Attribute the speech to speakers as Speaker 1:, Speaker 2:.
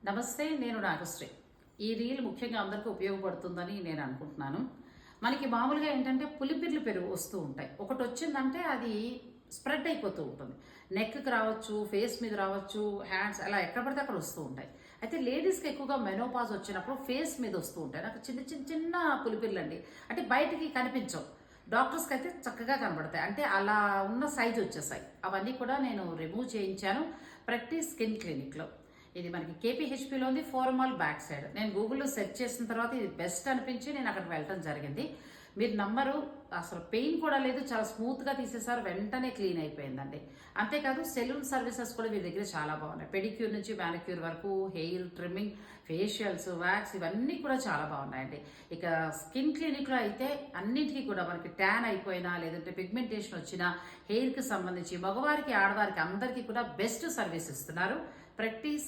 Speaker 1: నమస్తే, నేను నాగశ్రీ. ఈ రీల్ ముఖ్యంగా అందరికీ ఉపయోగపడుతుందని నేను అనుకుంటున్నాను. మనకి మామూలుగా ఏంటంటే పులిపిర్లు పెరుగు వస్తూ ఉంటాయి. ఒకటి వచ్చిందంటే అది స్ప్రెడ్ అయిపోతూ ఉంటుంది. నెక్కి రావచ్చు, ఫేస్ మీద రావచ్చు, హ్యాండ్స్ అలా ఎక్కడ పడితే అక్కడ వస్తూ ఉంటాయి. అయితే లేడీస్కి ఎక్కువగా మెనోపాజ్ వచ్చినప్పుడు ఫేస్ మీద వస్తూ ఉంటాయి. నాకు చిన్న చిన్న చిన్న పులిపిర్లు అండి. అంటే బయటికి కనిపించవు. డాక్టర్స్కి అయితే చక్కగా కనబడతాయి. అంటే అలా ఉన్న సైజు వచ్చేసాయి. అవన్నీ కూడా నేను రిమూవ్ చేయించాను ప్రాక్టీస్ స్కిన్ క్లినిక్లో. ఇది మనకి కేపీహెచ్పిలో ఉంది, ఫోరమాల్ బ్యాక్ సైడ్. నేను గూగుల్లో సెర్చ్ చేసిన తర్వాత ఇది బెస్ట్ అనిపించి నేను అక్కడికి వెళ్ళటం జరిగింది. మీరు నమ్మరు, అసలు పెయిన్ కూడా లేదు, చాలా స్మూత్గా తీసేసారు, వెంటనే క్లీన్ అయిపోయిందండి. అంతేకాదు సెలూన్ సర్వీసెస్ కూడా వీరి దగ్గర చాలా బాగున్నాయి. పెడిక్యూర్ నుంచి మ్యానిక్యూర్ వరకు, హెయిర్ ట్రిమ్మింగ్, ఫేషియల్స్, వ్యాక్స్ ఇవన్నీ కూడా చాలా బాగున్నాయండి. ఇక స్కిన్ క్లినిక్లో అయితే అన్నింటికీ కూడా మనకి ట్యాన్ అయిపోయినా, లేదంటే పిగ్మెంటేషన్ వచ్చినా, హెయిర్కి సంబంధించి మగవారికి ఆడవారికి అందరికీ కూడా బెస్ట్ సర్వీస్ ఇస్తున్నారు. ప్రాక్టీస్